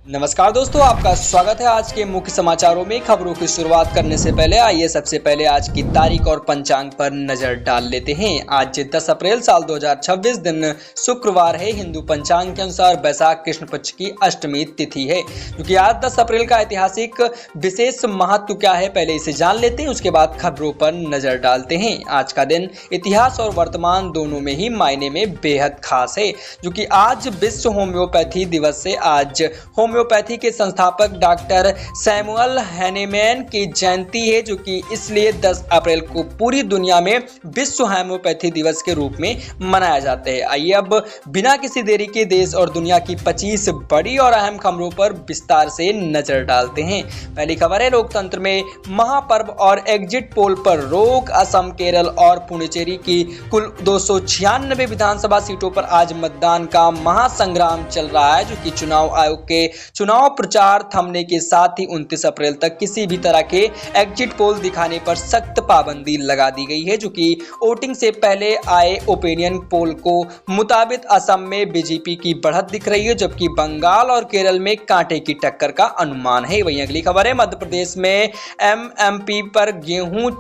नमस्कार दोस्तों, आपका स्वागत है आज के मुख्य समाचारों में। खबरों की शुरुआत करने से पहले आइए सबसे पहले आज की तारीख और पंचांग पर नजर डाल लेते हैं। आज 10 अप्रैल साल 2026 दिन शुक्रवार है। हिंदू पंचांग के अनुसार बैसाख कृष्ण पक्ष की अष्टमी तिथि है, क्योंकि आज 10 अप्रैल का ऐतिहासिक विशेष महत्व क्या है पहले इसे जान लेते हैं, उसके बाद खबरों पर नजर डालते हैं। आज का दिन इतिहास और वर्तमान दोनों में ही मायने में बेहद खास है, क्योंकि आज विश्व होम्योपैथी दिवस है। आज होम्योपैथी के संस्थापक डॉक्टर सैमुअल हैनेमैन की जयंती है, जो कि इसलिए 10 अप्रैल को पूरी दुनिया में विश्व होम्योपैथी दिवस के रूप में मनाया जाता है। आइए अब बिना किसी देरी के देश और दुनिया की 25 बड़ी और अहम खबरों पर विस्तार से नजर डालते हैं। पहली खबर है, लोकतंत्र में महापर्व और एग्जिट पोल पर रोक। असम, केरल और पुडुचेरी की कुल 296 विधानसभा सीटों पर आज मतदान का महासंग्राम चल रहा है, जो कि चुनाव आयोग के चुनाव प्रचार थमने के साथ ही 29 अप्रैल तक किसी भी तरह के एग्जिट पोल दिखाने पर सख्त पाबंदी लगा दी गई है, जो कि वोटिंग से पहले आए ओपिनियन पोल को मुताबिक असम में बीजेपी की बढ़त दिख रही है, जबकि बंगाल और केरल में कांटे की टक्कर का अनुमान है। वहीं अगली खबर है, मध्य प्रदेश में एमएमपी पर गेहूं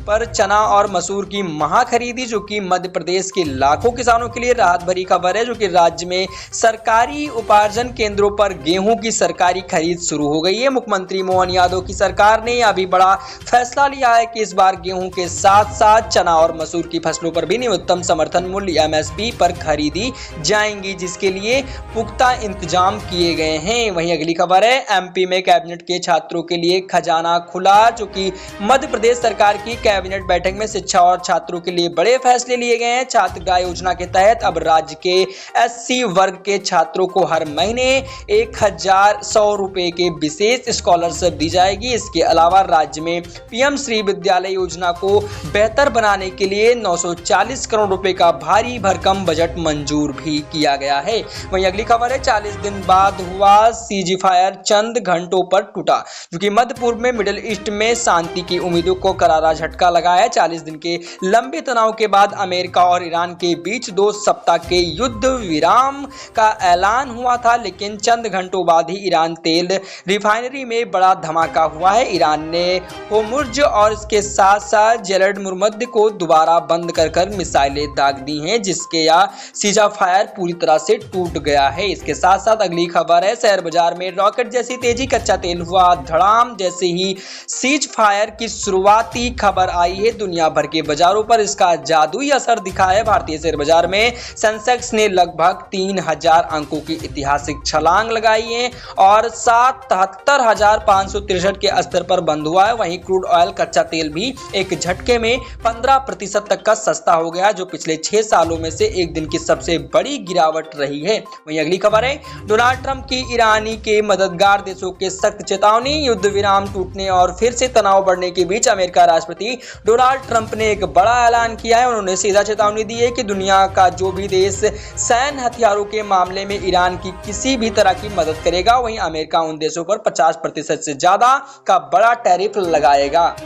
पर चना और मसूर की महाखरीदी, जो कि मध्य प्रदेश के लाखों किसानों के लिए राहत भरी खबर है, जो कि राज्य में सरकारी उपार्जन केंद्रों पर गेहूं की सरकारी खरीद शुरू हो गई है। मुख्यमंत्री मोहन यादव की सरकार ने यह भी बड़ा फैसला लिया है कि इस बार गेहूं के साथ साथ चना और मसूर की फसलों पर भी न्यूनतम समर्थन मूल्य एमएसपी पर खरीदी जाएंगी, जिसके लिए पुख्ता इंतजाम किए गए हैं। वहीं अगली खबर है, एमपी में कैबिनेट के छात्रों के लिए खजाना खुला, जो कि मध्य प्रदेश सरकार की कैबिनेट बैठक में शिक्षा और छात्रों के लिए बड़े फैसले लिए गए हैं। छात्रवृत्ति योजना के तहत अब राज्य के एससी वर्ग के छात्रों को हर महीने 1100 रुपए के विशेष स्कॉलरशिप दी जाएगी। इसके अलावा राज्य में पीएम श्री विद्यालय योजना को बेहतर बनाने के लिए 940 करोड़ रुपए का भारी भरकम बजट मंजूर भी किया गया है। वहीं अगली खबर है, 40 दिन बाद हुआ सीज़फायर चंद घंटों पर टूटा, क्योंकि मध्य पूर्व में मिडिल ईस्ट में शांति की उम्मीदों को करारा झटका लगा है। 40 दिन के लंबे तनाव के बाद अमेरिका और ईरान के बीच 2 सप्ताह के युद्ध विराम का ऐलान हुआ था, लेकिन चंद घंटों बाद ही ईरान तेल रिफाइनरी में बड़ा धमाका हुआ है। ईरान ने होर्मुज़ और इसके साथ साथ जलद मुर्मद को दोबारा बंद कर मिसाइलें दाग दी हैं, जिसके यह सीज़फायर पूरी तरह से टूट गया है। इसके साथ साथ अगली खबर है, शेयर बाजार में रॉकेट जैसी तेजी, कच्चा तेल हुआ धड़ाम। जैसे ही सीज़फायर की शुरुआती खबर आई है, दुनिया भर के बाजारों पर इसका जादुई असर दिखा है। भारतीय शेयर बाजार में सेंसेक्स ने लगभग 3000 अंकों की ऐतिहासिक छलांग लगाई है और 77,563 के स्तर पर बंद हुआ है। वहीं क्रूड ऑयल कच्चा तेल भी एक झटके में 15% तक का सस्ता हो गया, जो पिछले 6 सालों में से एक दिन की सबसे बड़ी गिरावट रही है। वहीं अगली खबर है, डोनाल्ड ट्रंप की ईरानी के मददगार देशों के सख्त चेतावनी। युद्ध विराम टूटने और फिर से तनाव बढ़ने के बीच अमेरिका राष्ट्रपति डोनाल्ड ट्रंप ने एक बड़ा ऐलान किया है। उन्होंने सीधा चेतावनी दी है कि दुनिया का जो भी देश सैन्य हथियारों के मामले में ईरान की किसी भी तरह की मदद करेगा, वहीं अमेरिका उन देशों पर 50% से ज्यादा का बड़ा टैरिफ लगाएगा।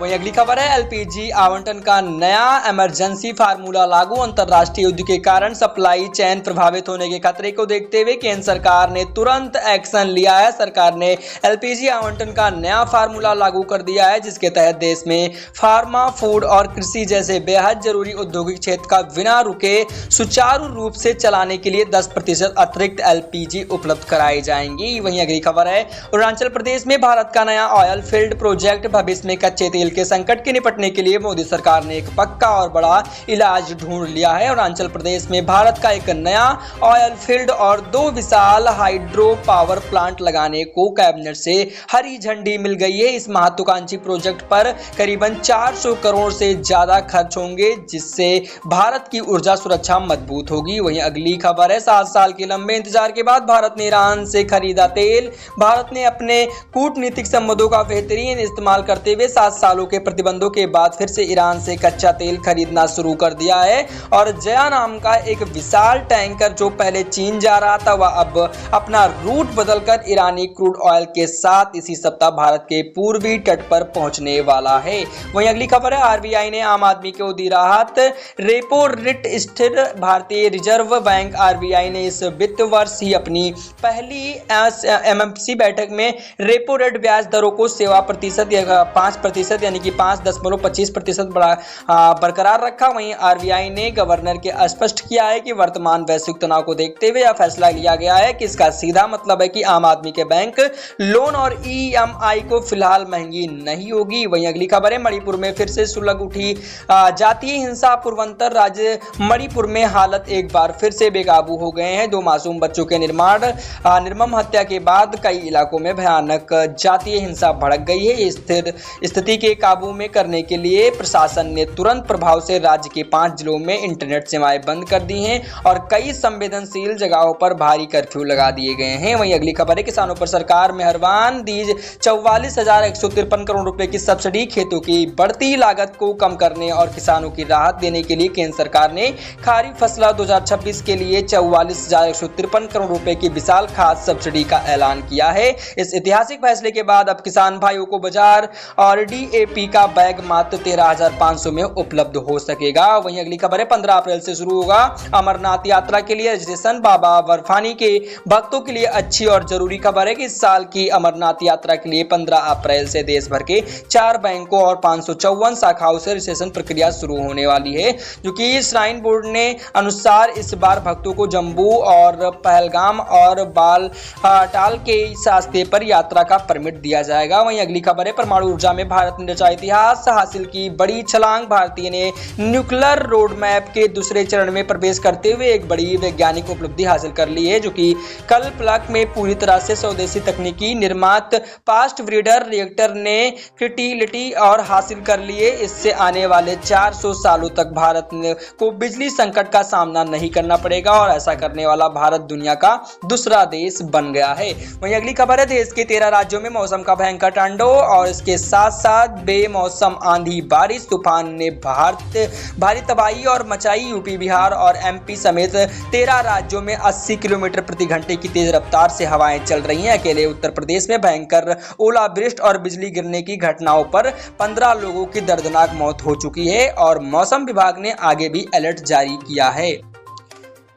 वहीं अगली खबर है, एलपीजी आवंटन का नया इमरजेंसी फार्मूला लागू। अंतर्राष्ट्रीय युद्ध के कारण सप्लाई चेन प्रभावित होने के खतरे को देखते हुए केंद्र सरकार ने तुरंत एक्शन लिया है। सरकार ने एलपीजी आवंटन का नया फार्मूला लागू कर दिया है, जिसके तहत देश में फार्मा, फूड और कृषि जैसे बेहद जरूरी औद्योगिक क्षेत्र का बिना रुके सुचारू रूप से चलाने के लिए 10% अतिरिक्त एलपीजी उपलब्ध कराई जाएंगी। वहीं अगली खबर है, अरुणाचल प्रदेश में भारत का नया ऑयल फील्ड प्रोजेक्ट। भविष्य में कच्चे तेल के संकट के निपटने के लिए मोदी सरकार ने एक पक्का और बड़ा इलाज ढूंढ लिया है। अरुणाचल प्रदेश में भारत का एक नया ऑयल फील्ड और 2 विशाल हाइड्रो पावर प्लांट लगाने को कैबिनेट से हरी झंडी मिल गई है। इस महत्वाकांक्षी प्रोजेक्ट पर करीबन 400 करोड़ से ज्यादा खर्च होंगे, जिससे भारत की ऊर्जा सुरक्षा मजबूत होगी। वहीं अगली खबर है, 7 साल के लंबे इंतजार के बाद भारत ने ईरान से खरीदा तेल। भारत ने अपने कूटनीतिक संबंधों का बेहतरीन इस्तेमाल करते हुए 7 साल सालों के प्रतिबंधों के बाद फिर से ईरान से कच्चा तेल खरीदना शुरू कर दिया है और जया नाम का एक विशाल टैंकर जो पहले चीन जा रहा था वह अब अपना रूट बदलकर ईरानी क्रूड ऑयल के साथ इसी सप्ताह भारत के पूर्वी तट पर पहुंचने वाला है। वहीं अगली खबर है, आरबीआई ने आम आदमी को दी राहत। रेपो रेट स्थिर भारतीय रिजर्व बैंक आरबीआई ने इस वित्त वर्ष ही अपनी पहली एमएमसी बैठक में रेपो रेट ब्याज दरों को 5% यानी कि 5.25% बरकरार रखा। वहीं आरबीआई ने गवर्नर के स्पष्ट किया है कि वर्तमान वैश्विक तनाव को देखते हुए यह फैसला लिया गया है कि इसका सीधा मतलब है कि आम आदमी के बैंक लोन और ईएमआई को फिलहाल महंगी नहीं होगी। वहीं अगली खबर है, मणिपुर में फिर से सुलग उठी जातीय हिंसा। पूर्वोत्तर राज्य मणिपुर में हालात एक बार फिर से बेकाबू हो गए हैं। 2 मासूम बच्चों के निर्मम हत्या के बाद कई इलाकों में भयानक जातीय हिंसा भड़क गई है। स्थिर स्थिति के काबू में करने के लिए प्रशासन ने तुरंत प्रभाव से राज्य के 5 जिलों में इंटरनेट सेवाएं बंद कर दी हैं और कई संवेदनशील जगहों पर भारी कर्फ्यू लगा दिए गए हैं। वहीं अगली खबर है, किसानों पर सरकार मेहरबान दी 44,153 करोड़ रुपए की सब्सिडी। खेतों की बढ़ती लागत को कम करने और किसानों की राहत देने के लिए केंद्र सरकार ने खरीफ फसला 2026 के लिए 44,153 करोड़ रुपए की विशाल खाद सब्सिडी का ऐलान किया है। इस ऐतिहासिक फैसले के बाद अब किसान भाइयों को बाजार और डीएपी का बैग मात्र 13,500 में उपलब्ध हो सकेगा। वहीं अगली खबर है, 15 अप्रैल से शुरू होगा अमरनाथ यात्रा के लिए रजिस्ट्रेशन। बाबा बर्फानी के भक्तों के लिए अच्छी और जरूरी खबर है कि इस साल की अमरनाथ यात्रा के लिए 15 अप्रैल से देश भर के 4 बैंकों और 554 शाखाओं से रजिस्ट्रेशन प्रक्रिया शुरू होने वाली है, जो कि श्राइन बोर्ड ने अनुसार इस बार भक्तों को जम्मू और पहलगाम और बालटाल के रास्ते पर यात्रा का परमिट दिया जाएगा। वहीं अगली खबर है, परमाणु ऊर्जा में भारत ने रचा इतिहास, हासिल की बड़ी छलांग। भारतीय ने न्यूक्लियर रोड मैप के दूसरे चरण में प्रवेश करते हुए एक बड़ी वैज्ञानिक उपलब्धि हासिल कर ली है, जो कि कल प्लग में पूरी तरह से स्वदेशी तकनीकी निर्मित फास्ट ब्रीडर रिएक्टर ने क्रिटिलिटी और हासिल कर लिए। इससे आने वाले 400 सालों तक भारत को बिजली संकट का सामना नहीं करना पड़ेगा और ऐसा करने वाला भारत दुनिया का दूसरा देश बन गया है। वहीं अगली खबर है, देश के 13 राज्यों में मौसम का भयंकर तांडव और इसके साथ साथ बेमौसम आंधी बारिश तूफान ने भारी तबाही और मचाई। यूपी, बिहार और एमपी समेत 13 राज्यों में 80 किलोमीटर प्रति घंटे की तेज रफ्तार से हवाएं चल रही हैं। अकेले उत्तर प्रदेश में भयंकर ओलावृष्टि और बिजली गिरने की घटनाओं पर 15 लोगों की दर्दनाक मौत हो चुकी है और मौसम विभाग ने आगे भी अलर्ट जारी किया है।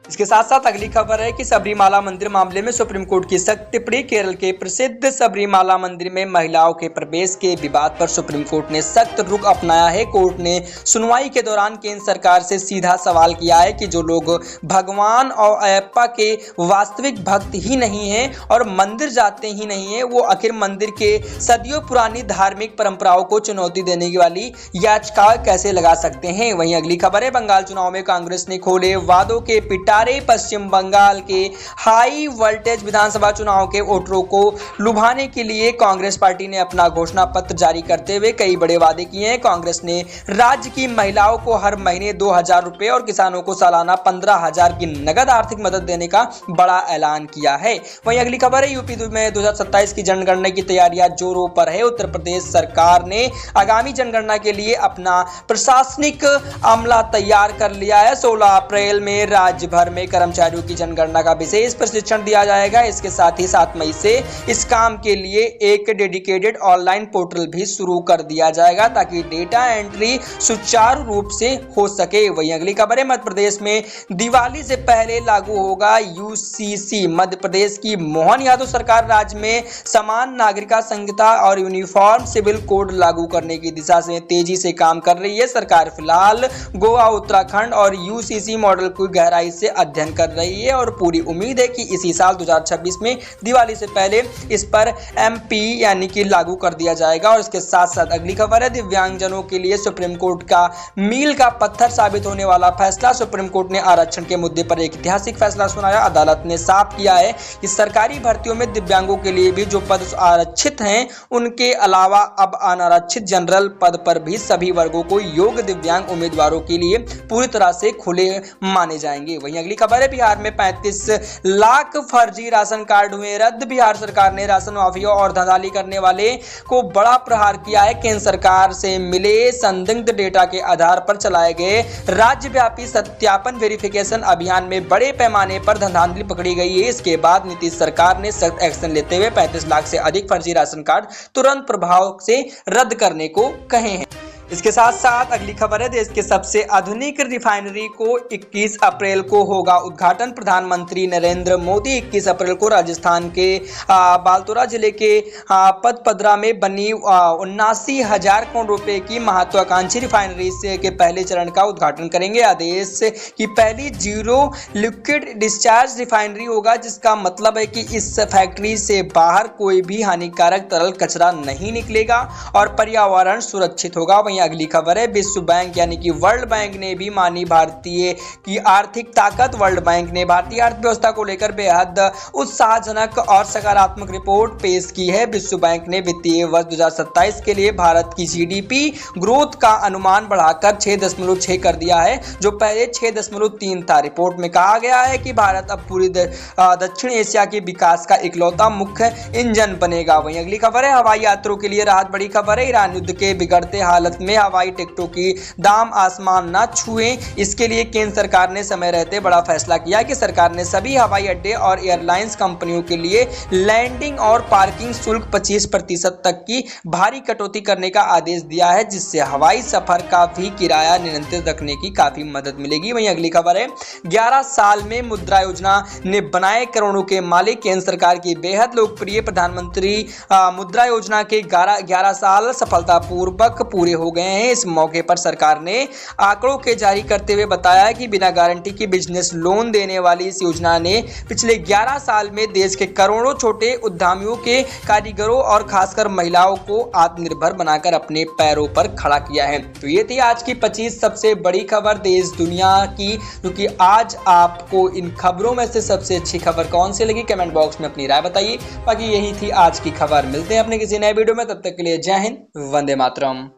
इसके साथ साथ अगली खबर है कि सबरीमाला मंदिर मामले में सुप्रीम कोर्ट की सख्त टिप्पणी। केरल के प्रसिद्ध सबरीमाला मंदिर में महिलाओं के प्रवेश के विवाद पर सुप्रीम कोर्ट ने सख्त रुख अपनाया है। कोर्ट ने सुनवाई के दौरान केंद्र सरकार से सीधा सवाल किया है कि जो लोग भगवान और अयप्पा के वास्तविक भक्त ही नहीं हैं और मंदिर जाते ही नहीं है, वो आखिर मंदिर के सदियों पुरानी धार्मिक परंपराओं को चुनौती देने वाली याचिका कैसे लगा सकते हैं। वहीं अगली खबर है, बंगाल चुनाव में कांग्रेस ने खोले वादों के पिटारे। पश्चिम बंगाल के हाई वोल्टेज विधानसभा चुनाव के वोटरों को लुभाने के लिए कांग्रेस पार्टी ने अपना घोषणा पत्र जारी करते हुए कई बड़े वादे किए हैं। कांग्रेस ने राज्य की महिलाओं को हर महीने 2,000 रुपए और किसानों को सालाना 15,000 की नगद आर्थिक मदद देने का बड़ा ऐलान किया है। वहीं अगली खबर है, यूपी में 2027 की जनगणना की तैयारियां जोरों पर है। उत्तर प्रदेश सरकार ने आगामी जनगणना के लिए अपना प्रशासनिक अमला तैयार कर लिया है। 16 अप्रैल में राज्य भर में कर्मचारियों की जनगणना का विशेष प्रशिक्षण दिया जाएगा। इसके साथ ही 7 मई से इस काम के लिए एक डेडिकेटेड ऑनलाइन पोर्टल भी शुरू कर दिया जाएगा ताकि डेटा एंट्री सुचारू रूप से हो सके। वहीं अगली खबर है, मध्य प्रदेश में दिवाली से पहले लागू होगा यूसीसी। मध्य प्रदेश की मोहन यादव सरकार राज्य में समान नागरिकता संहिता और यूनिफॉर्म सिविल कोड लागू करने की दिशा से तेजी से काम कर रही है। सरकार फिलहाल गोवा, उत्तराखंड और यूसीसी मॉडल को गहराई से अध्ययन कर रही है और पूरी उम्मीद है कि इसी साल 2026 में दिवाली से पहले इस पर एमपी यानी कि लागू कर दिया जाएगा। और इसके साथ साथ अगली खबर है, दिव्यांगजनों के लिए सुप्रीम कोर्ट का मील का पत्थर साबित होने वाला फैसला। सुप्रीम कोर्ट ने आरक्षण के मुद्दे पर एक ऐतिहासिक फैसला सुनाया। अदालत ने साफ किया है कि सरकारी भर्तियों में दिव्यांगों के लिए भी जो पद आरक्षित हैं, उनके अलावा अब अनारक्षित जनरल पद पर भी सभी वर्गों को योग्य दिव्यांग उम्मीदवारों के लिए पूरी तरह से खुले माने जाएंगे। वहीं अगली खबर है, बिहार में 35 लाख फर्जी राशन कार्ड हुए रद्द। बिहार सरकार ने राशन माफिया और धांधली करने वाले को बड़ा प्रहार किया है। केंद्र सरकार से मिले संदिग्ध डेटा के आधार पर चलाए गए राज्यव्यापी सत्यापन वेरिफिकेशन अभियान में बड़े पैमाने पर धांधली पकड़ी गई है। इसके बाद नीतीश सरकार ने सख्त एक्शन लेते हुए 35 लाख से अधिक फर्जी राशन कार्ड तुरंत प्रभाव से रद्द करने को कहे हैं। इसके साथ साथ अगली खबर है, देश के सबसे आधुनिक रिफाइनरी को 21 अप्रैल को होगा उद्घाटन। प्रधानमंत्री नरेंद्र मोदी 21 अप्रैल को राजस्थान के बालतोरा जिले के पदपदरा में बनी 79,000 करोड़ रुपए की महत्वाकांक्षी रिफाइनरी के पहले चरण का उद्घाटन करेंगे। देश की पहली जीरो लिक्विड डिस्चार्ज रिफाइनरी होगा, जिसका मतलब है कि इस फैक्ट्री से बाहर कोई भी हानिकारक तरल कचरा नहीं निकलेगा और पर्यावरण सुरक्षित होगा। अगली खबर है, विश्व बैंक यानी कि वर्ल्ड बैंक ने भी मानी भारतीय की आर्थिक ताकत। वर्ल्ड बैंक ने भारतीय अर्थव्यवस्था को लेकर बेहद उत्साहजनक और सकारात्मक रिपोर्ट पेश की है। विश्व बैंक ने वित्तीय वर्ष 2027 के लिए भारत की जीडीपी ग्रोथ का अनुमान बढ़ाकर 6.6 कर दिया है, जो पहले 6.3 था। रिपोर्ट में कहा गया है कि भारत अब पूरी दक्षिण एशिया के विकास का इकलौता मुख्य इंजन बनेगा। वहीं अगली खबर है, हवाई यात्रियों के लिए राहत। बड़ी खबर है, ईरान युद्ध के बिगड़ते हालत में हवाई टिकटों की दाम आसमान न छुएं, इसके लिए केंद्र सरकार ने समय रहते बड़ा फैसला किया कि सरकार ने सभी हवाई अड्डे और एयरलाइंस कंपनियों के लिए लैंडिंग और पार्किंग शुल्क 25% तक की भारी कटौती करने का आदेश दिया है, जिससे हवाई सफर का भी किराया नियंत्रित रखने की काफी मदद मिलेगी। वहीं अगली खबर है, 11 साल में मुद्रा योजना ने बनाए करोड़ों के मालिक। केंद्र सरकार की बेहद लोकप्रिय प्रधानमंत्री मुद्रा योजना के 11 साल सफलतापूर्वक पूरे हो गए हैं। इस मौके पर सरकार ने आंकड़ों के जारी करते हुए बताया कि बिना गारंटी के बिजनेस लोन देने वाली इस योजना ने पिछले 11 साल में देश के करोड़ों छोटे उद्यमियों के कारीगरों और खासकर महिलाओं को आत्मनिर्भर बनाकर अपने पैरों पर खड़ा किया है। तो ये थी आज की 25 सबसे बड़ी खबर देश दुनिया की, क्योंकि आज आपको इन खबरों में से सबसे अच्छी खबर कौन सी लगी, कमेंट बॉक्स में अपनी राय बताइए। बाकी यही थी आज की खबर। मिलते हैं अपने किसी नए वीडियो में, तब तक के लिए जय हिंद, वंदे मातरम।